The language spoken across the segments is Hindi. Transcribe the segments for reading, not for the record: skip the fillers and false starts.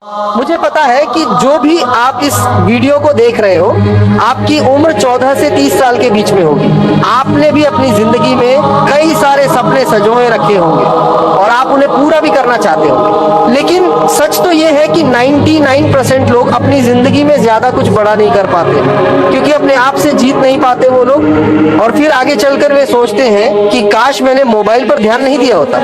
मुझे पता है कि जो भी आप इस वीडियो को देख रहे हो, आपकी उम्र 14 से 30 साल के बीच में होगी। आपने भी अपनी जिंदगी में कई सारे सपने संजोए रखे होंगे और आप उन्हें पूरा भी करना चाहते होंगे। लेकिन सच तो ये है कि 99% लोग अपनी जिंदगी में ज्यादा कुछ बड़ा नहीं कर पाते, क्योंकि अपने आप से जीत नहीं पाते वो लोग। और फिर आगे चलकर वे सोचते हैं कि काश मैंने मोबाइल पर ध्यान नहीं दिया होता,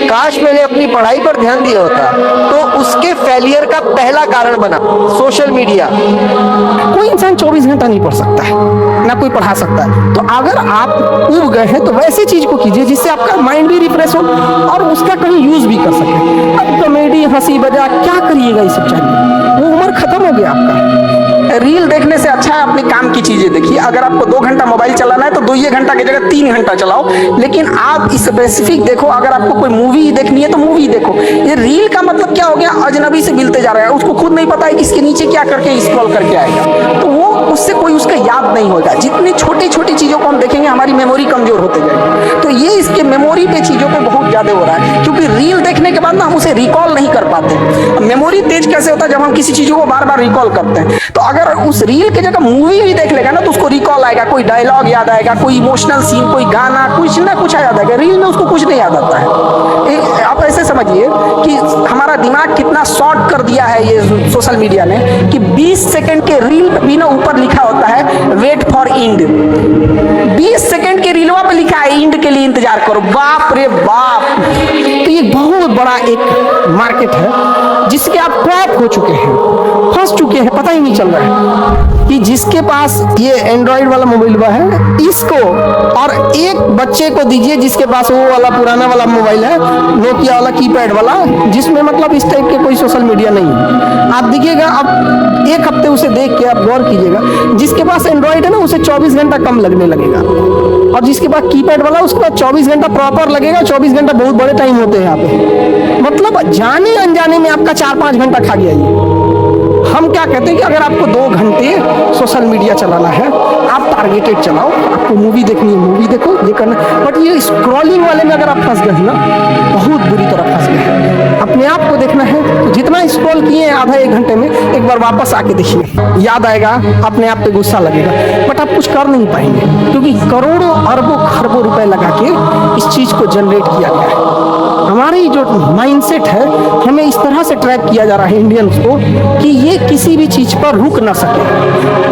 काश मैंने अपनी पढ़ाई पर ध्यान दिया होता। तो उसके फेलियर का पहला कारण बना सोशल मीडिया। कोई इंसान 24 घंटा नहीं पढ़ सकता है, ना कोई पढ़ा सकता है। तो अगर आप उब गए हैं तो वैसी चीज को कीजिए जिससे आपका माइंड भी रिफ्रेश हो और उसका कहीं यूज भी कर सके। अब कॉमेडी, हंसी मजाक क्या करिएगा, ये सब चाहिए, वो उम्र खत्म हो गया आपका। रील देखने से अच्छा है अपने काम की चीजें देखिए। अगर आपको 2 घंटा मोबाइल चलाना है तो 2 घंटा की जगह 3 घंटा चलाओ, लेकिन आप स्पेसिफिक देखो। अगर आपको कोई मूवी देखनी है तो मूवी देखो। ये रील का मतलब क्या हो गया, अजनबी से मिलते जा रहा है, उसको खुद नहीं पता है कि इसके नीचे क्या करके स्क्रॉल करके आएगा, तो वो उससे कोई उसका याद नहीं होगा। जितनी छोटी छोटी चीजों को हम देखेंगे हमारी मेमोरी कमजोर होते जाएगी। तो ये इसके मेमोरी पे चीजों पे बहुत ज्यादा हो रहा है, क्योंकि रील देखने के बाद ना हम उसे रिकॉल नहीं कर पाते। मेमोरी तेज कैसे होता है, जब हम किसी चीजों को बार बार रिकॉल करते हैं। तो अगर उस रील की जगह मूवी भी देख लेगा ना तो उसको रिकॉल आएगा, कोई डायलॉग याद आएगा, कोई इमोशनल सीन, कोई गाना, कुछ ना कुछ याद आएगा। रील में उसको कुछ नहीं याद आता है। आप ऐसे समझिए कि हमारा दिमाग कितना शॉर्ट कर दिया है ये सोशल मीडिया ने, कि 20 सेकंड के रील भी ना ऊपर लिखा होता है वेट फॉर इंड। 20 सेकंड के रीलवा पे लिखा है इंड के लिए इंतजार करो। बाप रे बाप। तो ये बहुत बड़ा एक मार्केट है जिसके आप ट्रैप हो चुके हैं, फंस चुके हैं, पता ही नहीं चल रहा है कि जिसके पास ये एंड्रॉइड वाला मोबाइल है इसको और एक बच्चे को दीजिए जिसके पास वो वाला पुराना वाला मोबाइल है, नोकिया वाला कीपैड वाला, जिसमें मतलब इस टाइप के कोई सोशल मीडिया नहीं है। आप देखिएगा, अब एक हफ्ते उसे देख के आप गौर कीजिएगा, जिसके पास एंड्रॉइड है ना उसे 24 घंटा कम लगने लगेगा, और जिसके पास कीपैड वाला उसके पास 24 घंटा प्रॉपर लगेगा। 24 घंटा बहुत बड़े टाइम होते हैं यहाँ पे, मतलब जाने अनजाने में आपका 4-5 घंटा खा गया ये। हम क्या कहते हैं कि अगर आपको 2 घंटे सोशल मीडिया चलाना है, आप टारगेटेड चलाओ। आपको मूवी देखनी है मूवी देखो, ये करना। बट ये स्क्रॉलिंग वाले में अगर आप फंस गए ना, बहुत बुरी तरह फंस गए हैं। अपने आप को देखना है तो जितना स्क्रॉल किए हैं आधा 1 घंटे में, एक बार वापस आके देखिए, याद आएगा, अपने आप पे गुस्सा लगेगा, बट आप कुछ कर नहीं पाएंगे, क्योंकि करोड़ों अरबों खरबों रुपए लगा के इस चीज को जनरेट किया गया है। हमारी जो माइंडसेट है, हमें इस तरह से ट्रैप किया जा रहा है इंडियंस को कि ये किसी भी चीज पर रुक ना सके।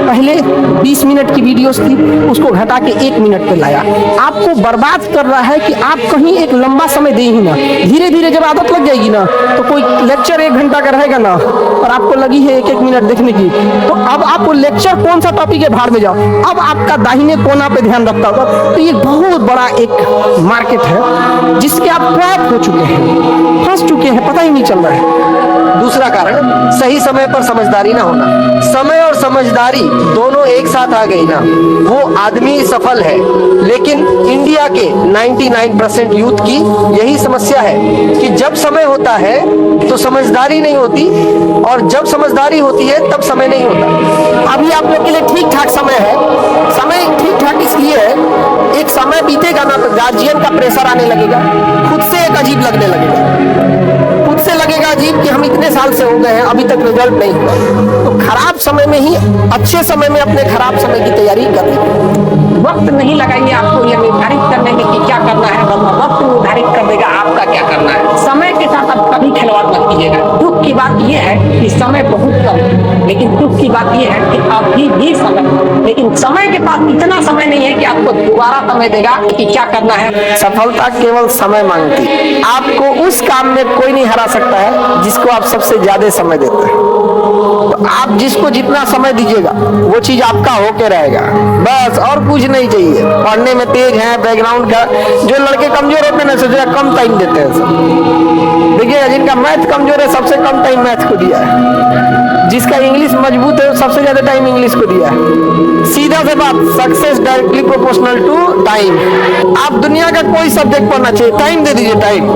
पहले 20 मिनट की वीडियोस थी, उसको घटा के 1 मिनट पे लाया। आपको बर्बाद कर रहा है कि आप कहीं एक लंबा समय दे ही ना। धीरे धीरे जब आदत लग जाएगी ना, तो कोई लेक्चर 1 घंटा का रहेगा ना और आपको लगी है 1-1 मिनट देखने की, तो अब आपको लेक्चर कौन सा टॉपिक है भाड़ में जाओ, अब आपका दाहिने कोना पे ध्यान रखता होगा। तो ये बहुत बड़ा एक मार्केट है जिसके आप ट्रैप हो चुके हैं, फंस चुके हैं, पता ही नहीं चल रहा है। दूसरा कारण सही समय पर समझदारी ना होना। समय और समझदारी दोनों एक साथ आ गई ना, वो आदमी सफल है। लेकिन इंडिया के 99% यूथ की यही समस्या है कि जब समय होता है तो समझदारी नहीं होती, और जब समझदारी होती है तब समय नहीं होता। अभी आप लोग के लिए ठीक ठाक समय है। समय ठीक ठाक इसलिए है, एक समय बीतेगा ना तो गार्जियन का प्रेशर आने लगेगा, खुद से एक अजीब लगने लगेगा, खुद से लगेगा अजीब कि हम इतने साल से हो गए हैं अभी तक रिजल्ट नहीं हुआ। तो खराब समय में ही अच्छे समय में अपने खराब समय की तैयारी करें। वक्त नहीं लगाइए आपको ये निर्धारित करने में कि क्या करना है, वक्त निर्धारित कर देगा आपका क्या करना है। समय के साथ आप कभी खिलवाड़ मत कीजिएगा। दुख की बात यह है कि समय बहुत कम है, लेकिन दुख की बात यह है कि अभी भी समय, लेकिन समय के पास इतना समय नहीं है कि आपको दोबारा समय देगा कि क्या करना है। सफलता केवल समय मांगती है। आपको उस काम में कोई नहीं हरा सकता है जिसको आप सबसे ज्यादा समय देते हैं। तो आप जिसको जितना समय दीजिएगा वो चीज आपका होके रहेगा, बस, और कुछ नहीं चाहिए। पढ़ने में तेज है, बैकग्राउंड का, जो लड़के कमजोर होते हैं ना सोचा कम टाइम देते हैं सब। देखिएगा जिनका मैथ कमजोर है सबसे कम टाइम मैथ को दिया है, जिसका इंग्लिश मजबूत है सबसे ज्यादा टाइम इंग्लिश को दिया है। सीधा से बात, success directly proportional to time. आप दुनिया का कोई सब्जेक्ट पढ़ना चाहिए, टाइम दे दीजिए, टाइम।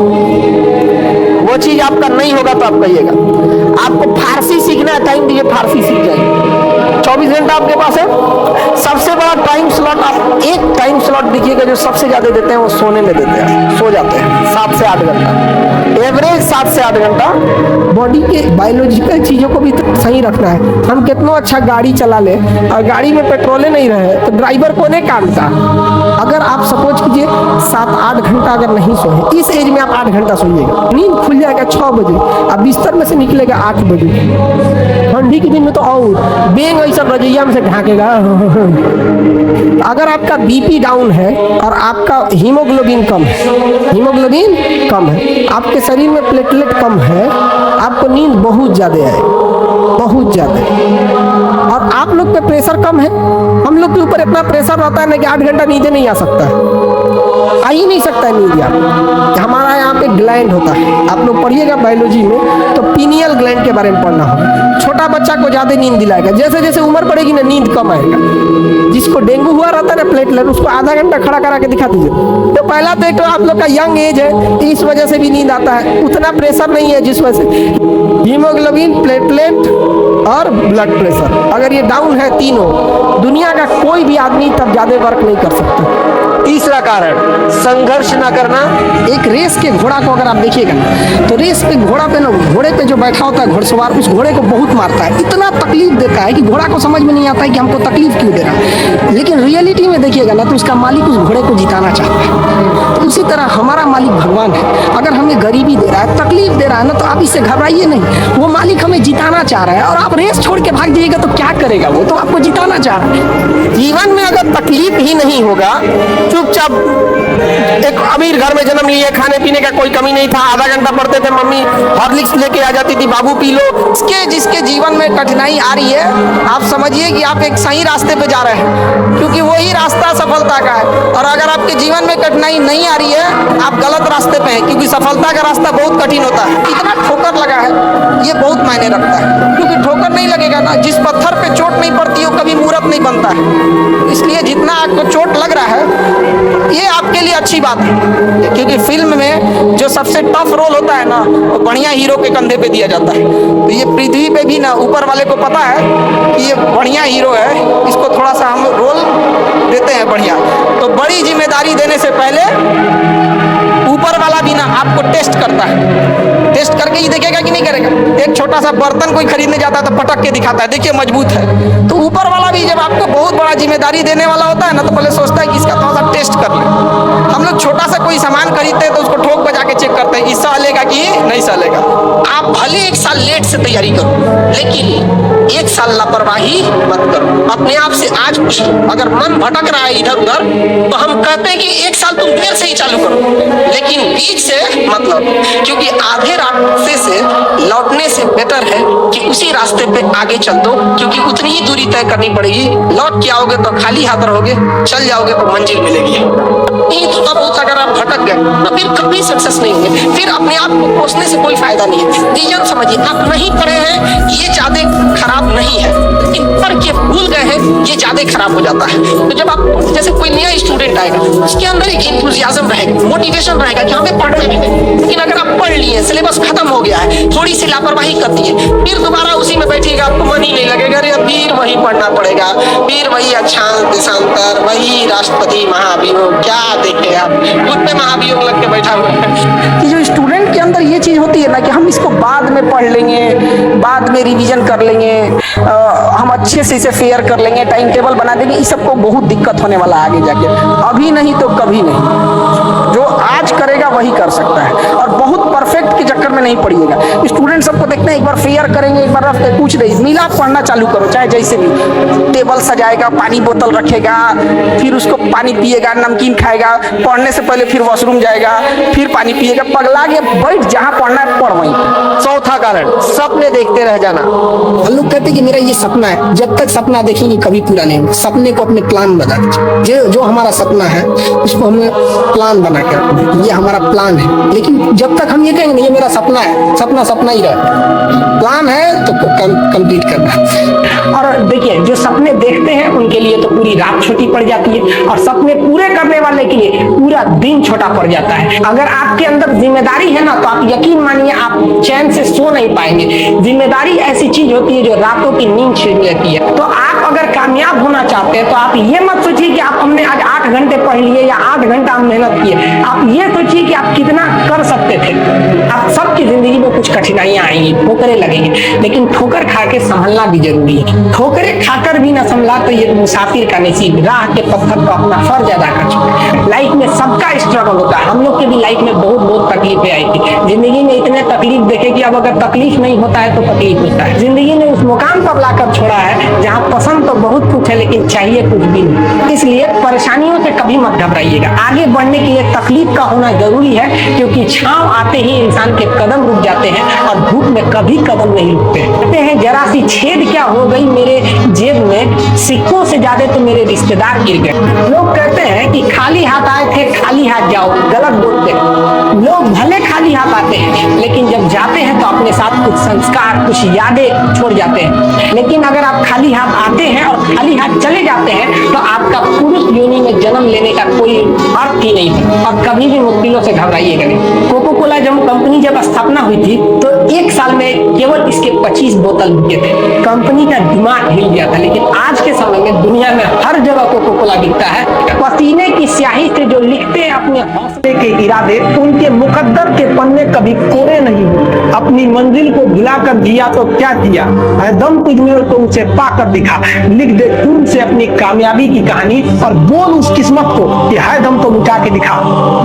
वो चीज आपका नहीं होगा तो आप कहिएगा। आपको फारसी सीखना है, टाइम दीजिए, फारसी सीख जाएंगे। 24 घंटा आपके पास है। सबसे बड़ा टाइम स्लॉट आप एक टाइम स्लॉट देखिएगा जो सबसे ज्यादा देते हैं वो सोने में देते हैं, सो जाते हैं 7 से 8 घंटा, एवरेज 7 से 8 घंटा। बॉडी के बायोलॉजिकल चीजों को भी तो सही रखना है। हम कितना अच्छा गाड़ी चला ले और गाड़ी में पेट्रोले नहीं रहे तो ड्राइवर को नहीं काटता। अगर आप सपोज कीजिए 7-8 घंटा अगर नहीं सोए, इस एज में आप 8 घंटा सोइएगा, नींद खुल जाएगा 6 बजे, अब बिस्तर में से निकलेगा 8 बजे। ठंडी के दिन में तो और बेंग ऐसा रजैया में से ढाकेगा। अगर आपका बीपी डाउन है और आपका हीमोग्लोबिन कम है, आपके शरीर में प्लेटलेट कम है, आपको नींद बहुत ज्यादा है, बहुत ज्यादा। और आप लोग पे प्रेशर कम है, हम लोग के ऊपर इतना प्रेशर रहता है ना कि 8 घंटा नींद नहीं आ सकता है, आ ही नहीं सकता है नींद। यार हमारा यहाँ पे ग्लैंड होता है, आप लोग पढ़िएगा बायोलॉजी में तो पीनियल ग्लैंड के बारे में पढ़ना होगा। छोटा बच्चा को ज्यादा नींद दिलाएगा, जैसे जैसे उम्र बढ़ेगी ना नींद कम आएगा। जिसको डेंगू हुआ रहता है ना प्लेटलेट, उसको आधा घंटा खड़ा करा के दिखा दीजिए। तो पहला तो आप लोग का यंग एज है, इस वजह से भी नींद आता है, उतना प्रेशर नहीं है जिस वजह से हीमोग्लोबिन, प्लेटलेट और ब्लड प्रेशर अगर ये डाउन है तीनों, दुनिया का कोई भी आदमी तब ज्यादा वर्क नहीं कर सकता। तीसरा कारण संघर्ष ना करना। एक रेस के घोड़ा को अगर आप देखिएगा ना तो रेस पे घोड़ा पे ना, घोड़े पे जो बैठा होता है घुड़सवार, उस घोड़े को बहुत मारता है, इतना तकलीफ देता है कि घोड़ा को समझ में नहीं आता है कि हमको तकलीफ क्यों दे रहा है। लेकिन रियलिटी में देखिएगा ना तो उसका मालिक उस घोड़े को जिताना चाहता है। तो उसी तरह हमारा मालिक भगवान है, अगर हमें गरीबी दे रहा है, तकलीफ दे रहा है ना, तो आप इससे घबराइए नहीं। वो मालिक हमें जिताना चाह रहा है और आप रेस छोड़ के भाग जाइएगा तो क्या करेगा, वो तो आपको जिताना चाह रहा है। जीवन में अगर तकलीफ ही नहीं होगा, चुपचाप एक अमीर घर में जन्म लिए, खाने पीने का कोई कमी नहीं था, आधा घंटा पढ़ते थे, मम्मी हॉर्लिक्स लेके आ जाती थी, बाबू पी लो। जिसके जीवन में कठिनाई आ रही है, आप समझिए कि आप एक सही रास्ते पे जा रहे हैं, क्योंकि वही रास्ता सफलता का है। और अगर आपके जीवन में कठिनाई नहीं आ रही है, आप गलत रास्ते पे हैं, क्योंकि सफलता का रास्ता बहुत कठिन होता है। इतना ठोकर लगा है, ये बहुत मायने रखता है, क्योंकि ठोकर नहीं लगेगा ना, जिस पत्थर पे चोट नहीं पड़ती वो कभी मूर्त नहीं बनता है। इसलिए जितना आपको चोट लग रहा है ये आपके लिए अच्छी बात है, क्योंकि फिल्म में जो सबसे टफ रोल होता है ना, वो बढ़िया हीरो के कंधे पे दिया जाता है। तो ये पृथ्वी पे भी ना ऊपर वाले को पता है कि ये बढ़िया हीरो है, इसको थोड़ा सा हम रोल देते हैं बढ़िया। तो बड़ी जिम्मेदारी देने से पहले ऊपर वाला भी ना आपको टेस्ट करता है, टेस्ट करके ही देखेगा कि नहीं करेगा। एक छोटा सा बर्तन कोई खरीदने जाता है तो पटक के दिखाता है, देखिए मजबूत है। तो ऊपर वाला भी जब आपको बहुत बड़ा जिम्मेदारी देने वाला होता है ना, तो पहले सोचता है कि इसका थोड़ा सा टेस्ट कर ले। हम लोग छोटा सा कोई सामान खरीदते हैं तो उसको ठोक बजा के चेक करते हैं कि सलेगा कि नहीं सलेगा। आप भले 1 साल लेट से तैयारी करो, लेकिन 1 साल लापरवाही मत करो। अपने आप से आज अगर मन भटक रहा है इधर उधर, तो हम कहते हैं कि 1 साल तुम देर से ही चालू करो, लेकिन बीच से मतलब, क्योंकि आधे रास्ते से लौटने से बेटर है कि उसी रास्ते पे आगे चल दो, क्योंकि उतनी ही दूरी तय करनी पड़ेगी। लौट के आओगे तो खाली हाथ रहोगे, चल जाओगे तो मंजिल मिलेगी। नहीं तो अब अगर आप भटक गए तो फिर कभी सक्सेस नहीं होंगे, फिर अपने आप को कोसने से कोई फायदा नहीं है। रीजन समझिए, आप नहीं पढ़े हैं ये ज्यादा खराब नहीं है, लेकिन पढ़ के भूल गए हैं ये ज्यादा खराब हो जाता है। तो जब आप जैसे कोई नया स्टूडेंट आएगा, उसके अंदर एक इंथुजियाज्म रहेगा, मोटिवेशन रहेगा कि हमें पढ़ना भी है। लेकिन अगर आप पढ़ लिए, सिलेबस खत्म हो गया है, थोड़ी सी लापरवाही कर दिए, फिर दोबारा उसी में बैठिएगा, आपको मन ही नहीं लगेगा, अरे फिर वही पढ़ना पड़ेगा, फिर वही अक्षांश देशांतर, वही राष्ट्रपति महाभियोग, क्या देखे आप खुद में महाभियोग लग के बैठा हुआ है। कि जो स्टूडेंट के अंदर ये चीज होती है ना कि हम इसको बाद में पढ़ लेंगे, बाद में रिवीजन कर लेंगे, हम अच्छे से इसे फेयर कर लेंगे, टाइम टेबल बना देंगे, इस सबको बहुत दिक्कत होने वाला आगे जाके। अभी नहीं तो कभी नहीं, जो आज करेगा वही कर सकता है। और बहुत परफेक्ट के चक्कर में नहीं पड़िएगा। स्टूडेंट सबको देखते हैं, एक बार फेयर करेंगे, एक बार रफ्ते कुछ नहीं मिला, पढ़ना चालू करो, चाहे जैसे भी। टेबल सजाएगा, पानी बोतल रखेगा, फिर उसको पानी पिएगा, नमकीन खाएगा, पढ़ने से पहले फिर वॉशरूम जाएगा, फिर पानी पिएगा, पगला के बैठ जहाँ पढ़ना है पढ़ वहीं। चौथा कारण सपने देखते रह जाना। हम लोग कहते हैं कि मेरा ये सपना है, जब तक सपना देखेंगे कभी पूरा नहीं होगा। सपने को अपने प्लान बना दीजिए, जो हमारा सपना है उसको हमें प्लान बना के रखना, ये हमारा प्लान है। लेकिन जब तक हम ये कहेंगे ये मेरा सपना है, सपना सपना ही रहे, प्लान है तो कंप्लीट करना। और देखिए, जो सपने देखते हैं उनके लिए तो पूरी रात छोटी पड़ जाती है, और सपने पूरे करने वाले के लिए पूरा दिन छोटा पड़ जाता है। अगर आपके अंदर जिम्मेदारी है ना, तो आप यकीन मानिए आप चैन से सो नहीं पाएंगे। जिम्मेदारी ऐसी चीज होती है जो रातों की नींद छीन लेती है। तो आप अगर कामयाब होना चाहते हैं तो आप ये मत सोचिए कि आप हमने आज 8 घंटे पढ़ लिए या 8 घंटा हम मेहनत किए। आप ये सोचिए कि आप कितना कर सकते थे। आप सबकी जिंदगी में कुछ कठिनाइयां आएंगी, ठोकरें लगेंगी, लेकिन ठोकर खा के संभलना भी जरूरी है। ठोकरें खाकर भी ना संभला तो ये मुसाफिर का नसीब, राह के पत्थर को अपना फर्ज अदा कर चुका है। लाइफ में सबका स्ट्रगल होता है। हम लोग के भी लाइफ में बहुत बहुत तकलीफें आई थी। जिंदगी में इतने तकलीफ देखे कि अब अगर तकलीफ नहीं होता है तो तकलीफ होता है। जिंदगी ने उस मुकाम पर लाकर छोड़ा है जहाँ पसंद तो बहुत कुछ है लेकिन चाहिए कुछ भी नहीं। इसलिए परेशानियों से कभी मत घबराइएगा। आगे बढ़ने के लिए तकलीफ का होना जरूरी है, क्योंकि छांव आते ही इंसान के कदम रुक जाते हैं और धूप में कभी कदम नहीं रुकते। कहते हैं जरा सी छेद क्या हो गई मेरे जेब में, सिक्कों से ज्यादा तो मेरे रिश्तेदार गिर गए। लोग कहते हैं कि खाली हाथ आए थे खाली हाथ जाओ, गलत बोलते हैं। लोग भले खाली हाथ आते हैं लेकिन जब जाते हैं तो अपने साथ कुछ संस्कार, कुछ यादें छोड़ जाते हैं। लेकिन अगर आप खाली हाथ आते हैं और खाली हाथ चले जाते हैं तो आपका पुरुष योनि में जन्म लेने का कोई अर्थ ही नहीं है। और कभी भी मुश्किलों से घबराइएगा नहीं। कोको कोला जब कंपनी जब स्थापना हुई थी तो 1 साल में केवल इसके 25 बोतल बिके थे। कंपनी का दिमाग हिल गया था। लेकिन आज के समय में दुनिया में हर जगह कोको कोला बिकता है। पसीने की स्याही से जो लिखते हैं अपने हौसले के इरादे, उनके मुकद्दर के पन्ने कभी कोरे नहीं हुए। अपनी मंजिल को भुलाकर जिया तो क्या किया है, दम तुझमें तो उसे पाकर दिखा। लिख दे खून से अपनी कामयाबी की कहानी और बोल उस किस्मत को कि है दम तो मिटा के दिखा।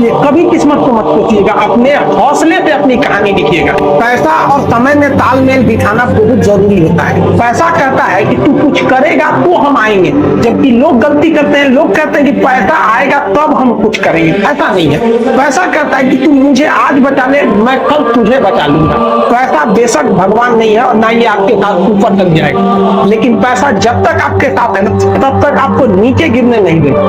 ये कभी किस्मत को मत सोचिएगा, अपने हौसले से अपनी कहानी लिखिएगा। पैसा और समय में तालमेल बिठाना बहुत जरूरी होता है। पैसा कहता है कि तू कुछ करेगा तो हम आएंगे, जबकि लोग गलती करते हैं। लोग कहते हैं कि पैसा आएगा तब हम कुछ करेंगे। ऐसा नहीं है। पैसा कहता है कि तू मुझे आज बचा ले, मैं कल तुझे बचा लूंगा। पैसा बेशक भगवान नहीं है और ना ये आपके साथ ऊपर तक जाएगा, लेकिन पैसा जब तक आपके साथ है ना तब तक आपको नीचे गिरने नहीं देगा।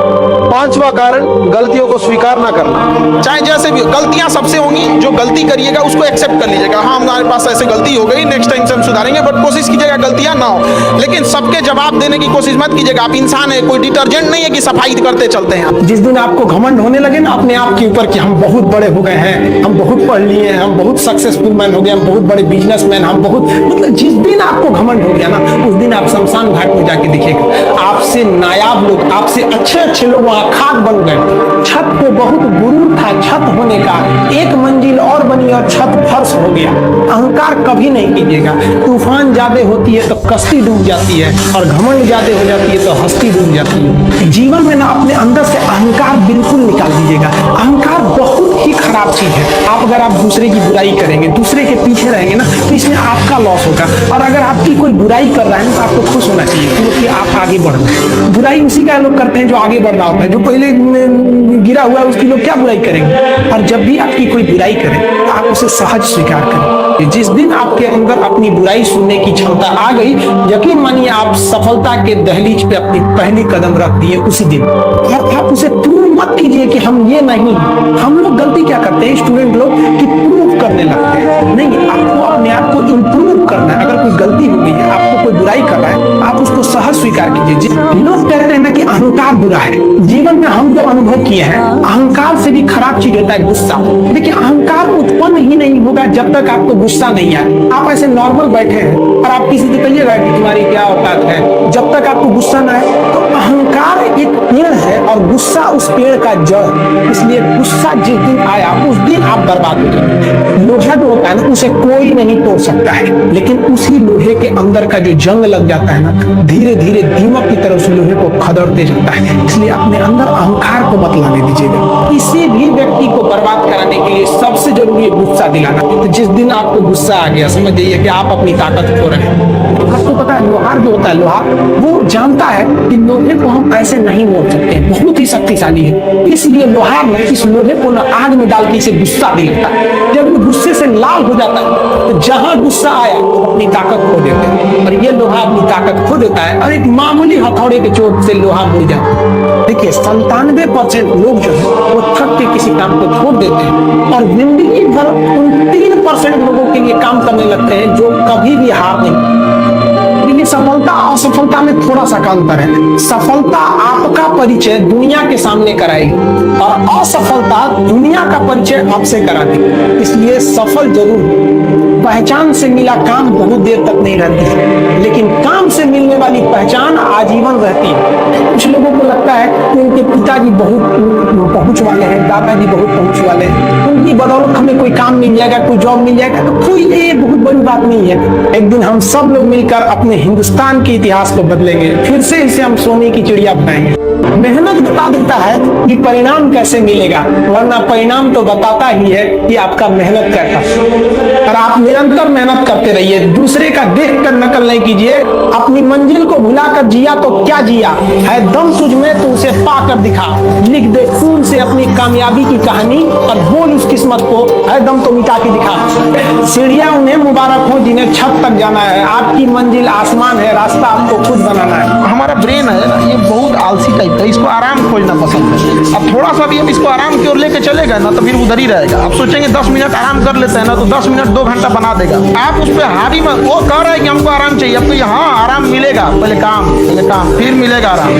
5वां कारण गलतियों को स्वीकार ना करना। चाहे जैसे भी गलतियां सबसे होंगी, जो गलती करिएगा उसको एक्सेप्ट कर लीजिएगा। हाँ, हमारे पास ऐसे गलती हो गई, नेक्स्ट टाइम से हम सुधारेंगे, बट कोशिश कीजिएगा गलतियां ना हो। लेकिन सबके जवाब देने की कोशिश मत कीजिएगा। आप इंसान है, कोई डिटर्जेंट नहीं है कि सफाई करते चलते हैं। जिस दिन आपको घमंड होने लगे ना अपने आप के ऊपर कि हम बहुत बड़े हो गए हैं, हम बहुत पढ़ लिए हैं, हम बहुत सक्सेसफुल मैन हो गए, हम बहुत बड़े बिजनेसमैन, हम बहुत, मतलब जिस दिन आपको घमंड हो गया ना उस दिन आप शमशान घाट में जाके दिखेगा आपसे नायाब लोग, आपसे अच्छे लोग वहां खाक बन गए। छत पे बहुत गुरूर था छत होने का, 1 मंजिल और बनी और छत फर्श हो गया। अहंकार कभी नहीं कीजिएगा। तूफान ज्यादा होती है तो कश्ती डूब जाती है और घमंड ज्यादा हो जाती है तो हस्ती डूब जाती है। जीवन में ना अपने अंदर से अहंकार बिल्कुल निकाल दीजिएगा। अहंकार बहुत ही खराब चीज है। आप अगर आप दूसरे की बुराई करेंगे, दूसरे के पीछे रहेंगे ना तो इसमें आपका लॉस होगा। और अगर आपकी कोई बुराई कर रहा है तो आपको खुश होना चाहिए क्योंकि आप आगे बढ़ रहे हैं। बुराई उसी का लोग करते हैं जो आगे बढ़ रहा होता है। जो पहले गिरा हुआ है उसकी लोग क्या बुराई करेंगे। और जब भी आपकी कोई बुराई करे तो आप उसे सहज स्वीकार करें। जिस दिन आपके अंदर अपनी बुराई सुनने की क्षमता आ गई, यकीन मानिए आप सफलता के दहलीज पे अपनी पहली कदम रख दिए उसी दिन। और आप उसे प्रूव मत कीजिए कि हम ये नहीं। हम लोग गलती क्या करते हैं स्टूडेंट लोग कि प्रूव करने लगते हैं। नहीं, आपको अपने आप को इम्प्रूव करना है। अगर कोई गलती हो गई है, आपको कोई बुराई कर रहा है, आप उसको सहज स्वीकार कीजिए। लोग कहते हैं ना कि अहंकार बुरा है। जीवन में हम जो अनुभव किए हैं, अहंकार से भी खराब चीज होता है गुस्सा। देखिए अहंकार उत्पन्न ही नहीं होगा जब तक आपको गुस्सा नहीं आए। आप ऐसे नॉर्मल बैठे हैं और आप किसी से कहिएगा कि तुम्हारी क्या औकात है, जब तक आपको गुस्सा ना आए। तो अहंकार एक पेड़ है और गुस्सा उस पेड़ का जड़। इसलिए गुस्सा जिस दिन आया उस दिन आप बर्बाद हो जाएंगे। लोहा जो होता है ना उसे कोई नहीं तोड़ सकता है, लेकिन उसी लोहे के अंदर का जो जंग लग जाता है ना, धीरे धीरे दीमक की तरह उस लोहे को खदड़ते जाता है। इसलिए अपने अंदर अहंकार को मत लाने दीजिएगा। किसी भी व्यक्ति को बर्बाद कराने के लिए सबसे जरूरी है गुस्सा दिलाना। तो जिस दिन आपको गुस्सा आ गया समझ जाइए कि आप अपनी ताकत खो रहे हैं। आपको पता है लोहार जो होता है, लोहार वो जानता है कि लोहे को हम ऐसे नहीं मोड़ सकते, बहुत ही शक्तिशाली है। इसलिए लोहार ने इस लोहे को ना आग में डाल के इसे गुस्सा दिलाता है। जब वो गुस्से से लाल हो जाता है तो जहां गुस्सा आया तो अपनी ताकत खो देते हैं। और ये लोहा अपनी ताकत खो देता है और एक मामूली हथौड़े के चोट से लोहा मुड़ जाता है। देखिए 97% लोग जो है वो थक के किसी काम को छोड़ देते हैं और जिंदगी भर उन 3% लोगों के लिए काम करने लगते हैं जो कभी भी हार नहीं। देखिए सफलता असफलता में थोड़ा सा का अंतर है। सफलता आपका परिचय दुनिया के सामने कराएगी और असफलता दुनिया का परिचय आपसे करा देगी। इसलिए सफल जरूर पहचान से मिला काम बहुत देर तक नहीं रहती है, लेकिन काम से मिलने वाली पहचान आजीवन रहती है। कुछ लोगों को लगता है कि उनके पिताजी बहुत पहुंच वाले हैं, दादाजी बहुत पहुंच वाले हैं, उनकी बदौलत हमें कोई काम मिल जाएगा, कोई जॉब मिल जाएगा, तो कोई ये बहुत बड़ी बात नहीं है। एक दिन हम सब लोग मिलकर अपने हिंदुस्तान के इतिहास को बदलेंगे, फिर से इसे हम सोने की चिड़िया बनाएंगे। मेहनत बता देता है कि परिणाम कैसे मिलेगा, वरना परिणाम तो बताता ही है कि आपका मेहनत कैसा। और आप निरंतर मेहनत करते रहिए, दूसरे का देख कर नकल नहीं कीजिए। अपनी मंजिल को भुलाकर जिया तो क्या जिया है, दम तुझ में तो उसे पाकर दिखा। लिख दे खून से अपनी कामयाबी की कहानी और बोल उस किस्मत को है दम तो मिटा के दिखा। सीढ़ियां उन्हें मुबारक हो जिन्हें छत तक जाना है, आपकी मंजिल आसमान है, रास्ता आपको खुद बनाना है। हमारा ब्रेन है ना, ये बहुत आलसी टाइप का, इसको आराम खोजना पसंद है। अब थोड़ा सा भी हम इसको आराम की ओर लेके चले गए ना तो फिर उधर ही रहेगा। आप सोचेंगे 10 मिनट आराम कर लेते हैं ना, तो 10 मिनट 2 घंटा बना देगा। आप उस पर हावी मत, वो कह रहा है कि हमको आराम चाहिए, अब तो यहाँ आराम मिलेगा, पहले काम फिर मिलेगा आराम।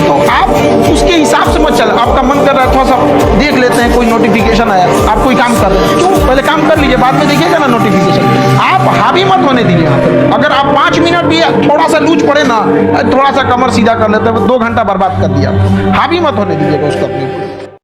तो आप उसके हिसाब से मत चल। आपका मन कर रहा है थोड़ा सा देख लेते हैं, कोई नोटिफिकेशन आया, आप कोई काम कर रहे हैं, क्यों पहले काम कर लीजिए, बाद में देखिएगा ना नोटिफिकेशन। आप हावी मत होने दीजिए यहाँ पे। अगर आप 5 मिनट भी थोड़ा सा लूज पड़े ना, थोड़ा सा कमर सीधा कर लेते हैं, 2 घंटा बर्बाद कर दिया। हावी मत होने दीजिएगा उसको अपने।